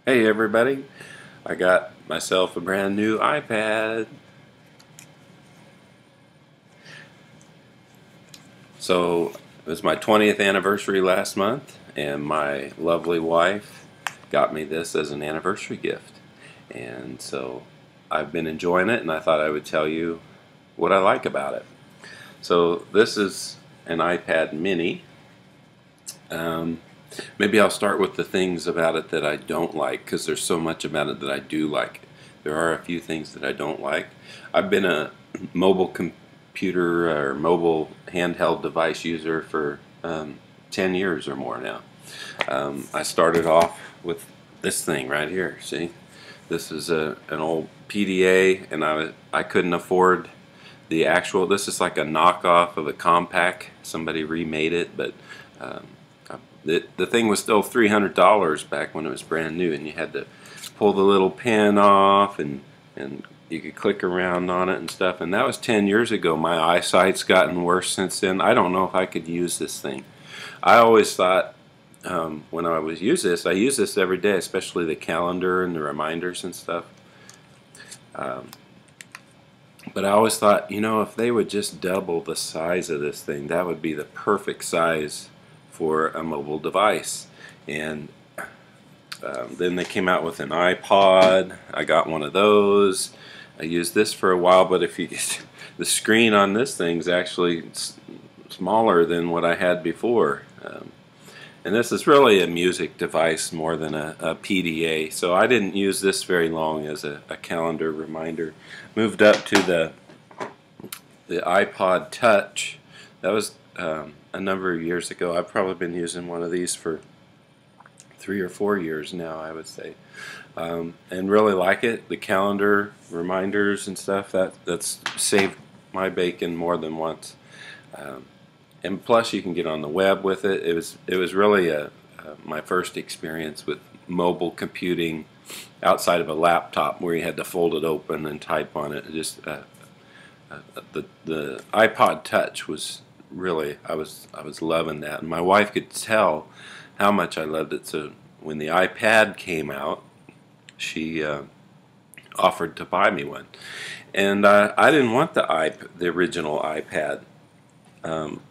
Hey everybody, I got myself a brand new iPad. So it was my 20th anniversary last month, and my lovely wife got me this as an anniversary gift. And so I've been enjoying it, and I thought I would tell you what I like about it. So this is an iPad mini. Um, Maybe I'll start with the things about it that I don't like, because there's so much about it that I do like. There are a few things that I don't like. I've been a mobile computer or mobile handheld device user for 10 years or more now. I started off with this thing right here. See, this is an old PDA, and I couldn't afford the actual. This is like a knockoff of a compact. Somebody remade it, but um, the thing was still $300 back when it was brand new, and you had to pull the little pin off, and you could click around on it and stuff. And that was 10 years ago. My eyesight's gotten worse since then. I don't know if I could use this thing. I always thought when I was I use this every day, especially the calendar and the reminders and stuff. Um, but I always thought, you know, if they would just double the size of this thing, that would be the perfect size for a mobile device. And then they came out with an iPod. I got one of those. I used this for a while, but if you the screen on this thing is actually smaller than what I had before. And this is really a music device more than a PDA, so I didn't use this very long as a calendar reminder. Moved up to the iPod Touch. That was a number of years ago. I've probably been using one of these for 3 or 4 years now, I would say, and really like it. The calendar reminders and stuff, that's saved my bacon more than once. And plus, you can get on the web with it. It was really my first experience with mobile computing outside of a laptop, where you had to fold it open and type on it. The iPod Touch was really, I was loving that, and my wife could tell how much I loved it. So when the iPad came out, she offered to buy me one, and I didn't want the original iPad. Um,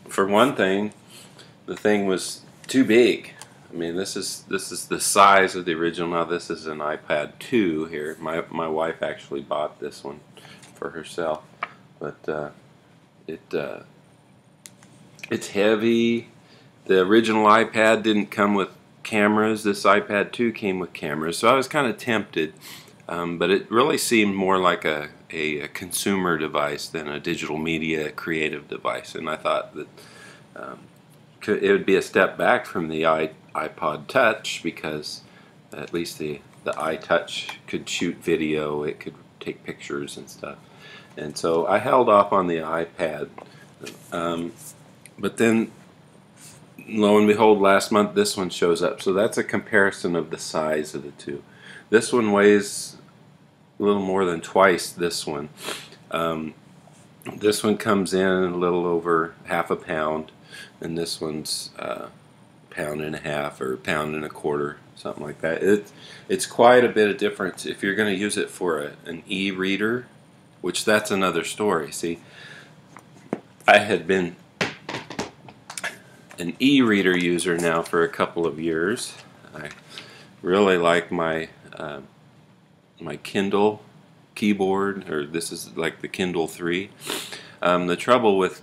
for one thing, the thing was too big. I mean, this is the size of the original. Now this is an iPad 2 here. My wife actually bought this one for herself, but it's heavy. The original iPad didn't come with cameras. This iPad 2 came with cameras, so I was kind of tempted, but it really seemed more like a consumer device than a digital media creative device, and I thought that it would be a step back from the iPod Touch, because at least the iTouch could shoot video, it could take pictures and stuff, and so I held off on the iPad. But then, lo and behold, last month this one shows up. So that's a comparison of the size of the two. This one weighs a little more than twice this one. This one comes in a little over half a pound, and this one's pound and a half or pound and a quarter, something like that. It's quite a bit of difference if you're going to use it for an e-reader, which that's another story. See, I had been an e-reader user now for a couple of years. I really like my my Kindle keyboard, or this is like the Kindle 3. The trouble with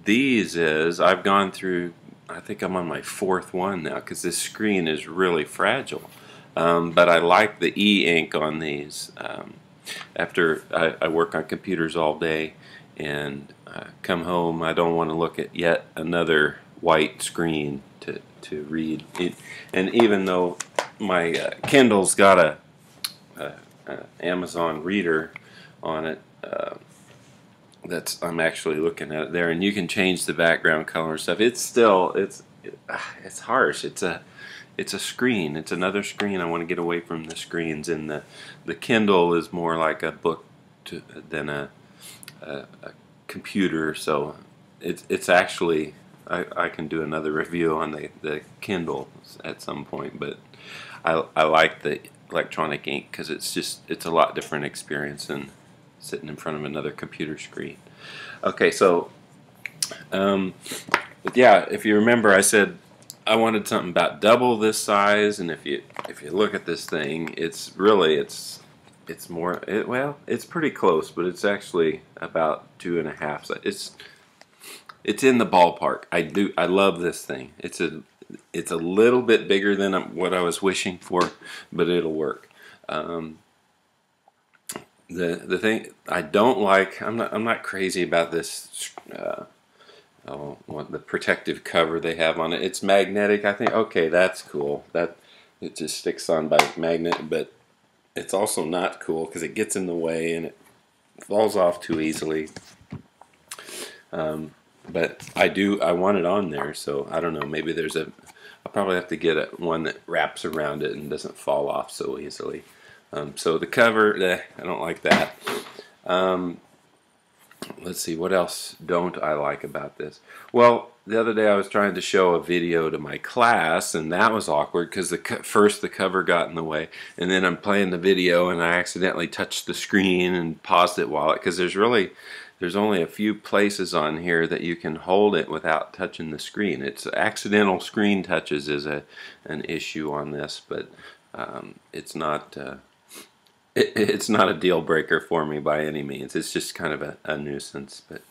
these is I've gone through, I think I'm on my fourth one now, because this screen is really fragile. But I like the e-ink on these. After I work on computers all day and come home, I don't want to look at yet another white screen to read. And even though my Kindle's got a Amazon reader on it, I'm actually looking at it there, and you can change the background color and stuff. It's still it's harsh. It's a screen. It's another screen. I want to get away from the screens, and the Kindle is more like a book than a computer. So it's actually I can do another review on the Kindle at some point, but I like the electronic ink because it's a lot different experience than sitting in front of another computer screen. Okay, so but yeah, if you remember, I said I wanted something about double this size, and if you look at this thing, it's really it's more well, it's pretty close, but it's actually about 2.5. It's in the ballpark. I love this thing. It's a little bit bigger than what I was wishing for, but it'll work. The thing I don't like, I'm not crazy about this. What the protective cover they have on it. It's magnetic. I think okay, that's cool. That it just sticks on by magnet, but it's also not cool because it gets in the way and it falls off too easily. But I want it on there, so I don't know. Maybe I'll probably have to get one that wraps around it and doesn't fall off so easily. So the cover, I don't like that. Let's see, what else don't I like about this? Well, the other day I was trying to show a video to my class, and that was awkward because first the cover got in the way, and then I'm playing the video and I accidentally touched the screen and paused it while because there's only a few places on here that you can hold it without touching the screen. It's accidental screen touches is an issue on this, but it's not it's not a deal breaker for me by any means. It's just kind of a nuisance, but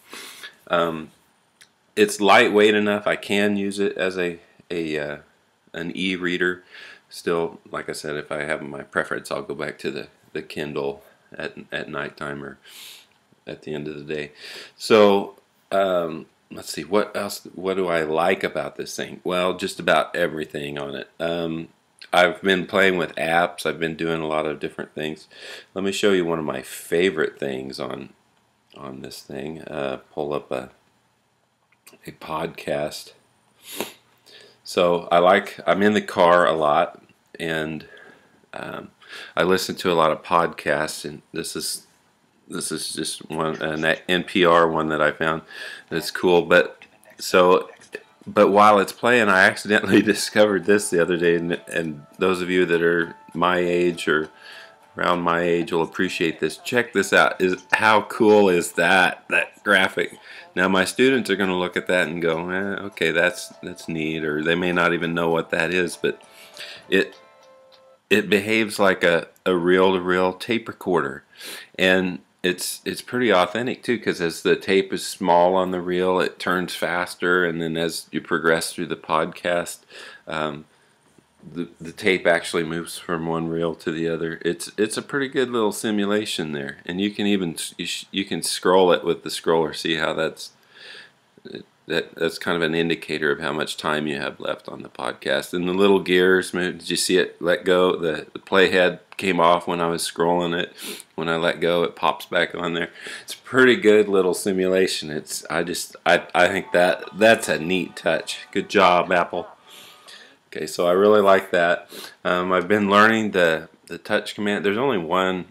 it's lightweight enough. I can use it as an e-reader. Still, like I said, if I have my preference, I'll go back to the Kindle at nighttime or at the end of the day. So let's see, what else? What do I like about this thing? Well, just about everything on it. I've been playing with apps. I've been doing a lot of different things. Let me show you one of my favorite things on this thing. Pull up a podcast. So I'm in the car a lot, and I listen to a lot of podcasts, and this is just an NPR one that I found that's cool. But while it's playing, I accidentally discovered this the other day, and those of you that are my age or around my age will appreciate this. Check this out. How cool is that graphic? Now my students are going to look at that and go, okay, that's neat, or they may not even know what that is, but it behaves like a reel-to-reel tape recorder, and it's pretty authentic too, because as the tape is small on the reel, it turns faster, and then as you progress through the podcast, the tape actually moves from one reel to the other. It's a pretty good little simulation there, and you can even you can scroll it with the scroller. See how that's kind of an indicator of how much time you have left on the podcast. And the little gears, did you see it let go? The playhead came off when I was scrolling it. When I let go, it pops back on there. It's a pretty good little simulation. I think that's a neat touch. Good job, Apple. Okay, so I really like that. I've been learning the touch command. There's only one.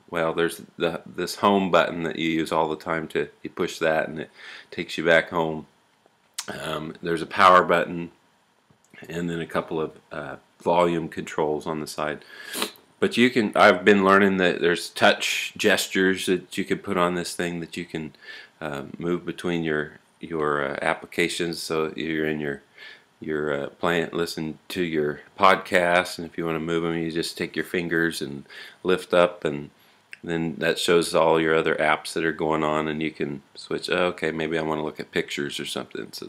Well, there's this home button that you use all the time. You push that and it takes you back home. There's a power button, and then a couple of volume controls on the side. But I've been learning that there's touch gestures that you can put on this thing, that you can move between your applications. So you're in your listen to your podcast, and if you want to move them, you just take your fingers and lift up, and then that shows all your other apps that are going on, and you can switch. Oh, okay, maybe I want to look at pictures or something. So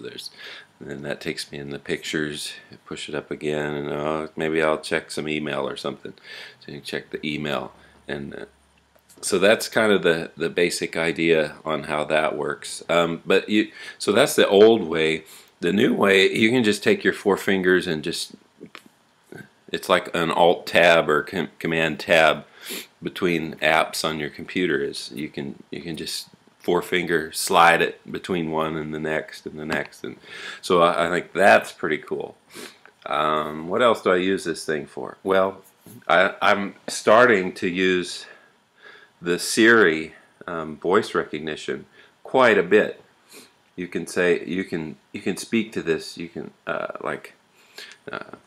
then that takes me in the pictures. Push it up again, and maybe I'll check some email or something. So you can check the email, and so that's kind of the basic idea on how that works. So that's the old way. The new way, you can just take your four fingers and it's like an Alt Tab or Command Tab between apps on your computer. You can just four finger slide it between one and the next and the next, and so I think that's pretty cool. What else do I use this thing for? Well, I'm starting to use the Siri voice recognition quite a bit. you can say you can speak to this. You can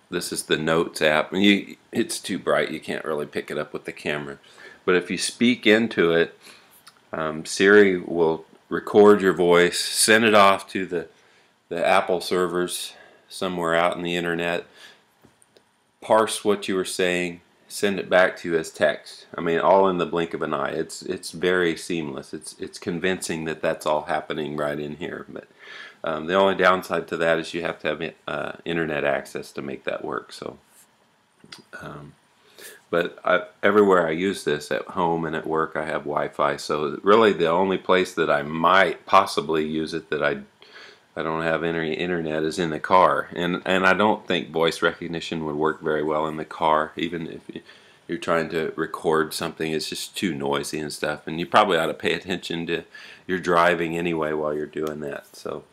this is the Notes app, and it's too bright. You can't really pick it up with the camera. But if you speak into it, Siri will record your voice, send it off to the Apple servers somewhere out in the internet, parse what you were saying, send it back to you as text. I mean, all in the blink of an eye. It's very seamless. It's convincing that that's all happening right in here. But the only downside to that is you have to have internet access to make that work. So, everywhere I use this, at home and at work, I have Wi-Fi. So really, the only place that I might possibly use it that I don't have any internet is in the car, and I don't think voice recognition would work very well in the car. Even if you're trying to record something, it's just too noisy and stuff. And you probably ought to pay attention to your driving anyway while you're doing that. So,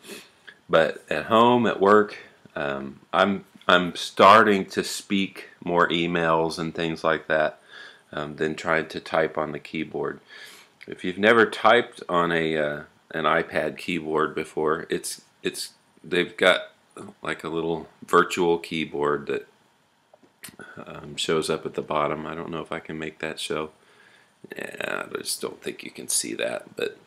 but at home, at work, I'm starting to speak more emails and things like that than trying to type on the keyboard. If you've never typed on an iPad keyboard before, they've got like a little virtual keyboard that shows up at the bottom. I don't know if I can make that show. Yeah, I just don't think you can see that, but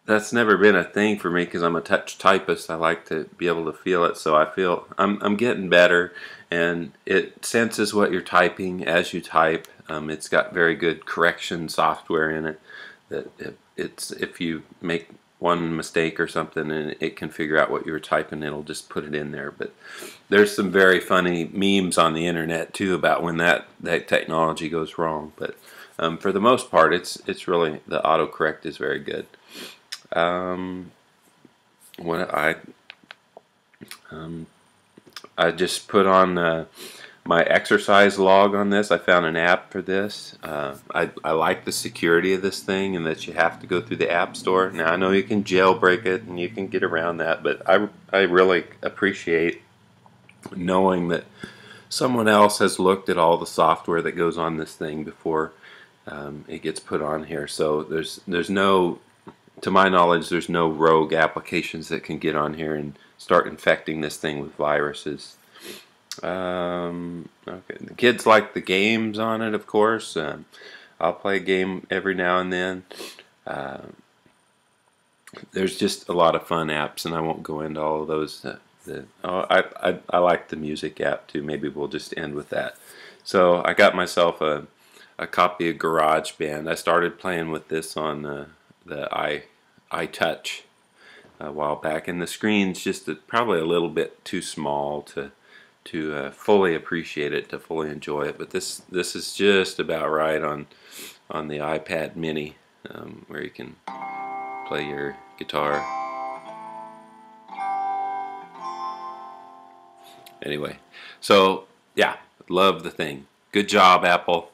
that's never been a thing for me because I'm a touch typist. I like to be able to feel it, so I feel I'm getting better, and it senses what you're typing as you type. It's got very good correction software in it that if you make one mistake or something and it can figure out what you were typing, it'll just put it in there. But there's some very funny memes on the internet too about when that technology goes wrong. But for the most part, it's really, the autocorrect is very good. What I just put on my exercise log on this. I found an app for this. I like the security of this thing, and that you have to go through the App Store. Now I know you can jailbreak it and you can get around that, but I really appreciate knowing that someone else has looked at all the software that goes on this thing before it gets put on here. So there's no, to my knowledge, there's no rogue applications that can get on here and start infecting this thing with viruses. Okay, the kids like the games on it, of course. I'll play a game every now and then. There's just a lot of fun apps, and I won't go into all of those. I like the music app too. Maybe we'll just end with that. So I got myself a copy of GarageBand. I started playing with this on the iTouch a while back, and the screen's just probably a little bit too small to fully appreciate it, to fully enjoy it. But this is just about right on the iPad Mini, where you can play your guitar. Anyway, so yeah, love the thing. Good job, Apple.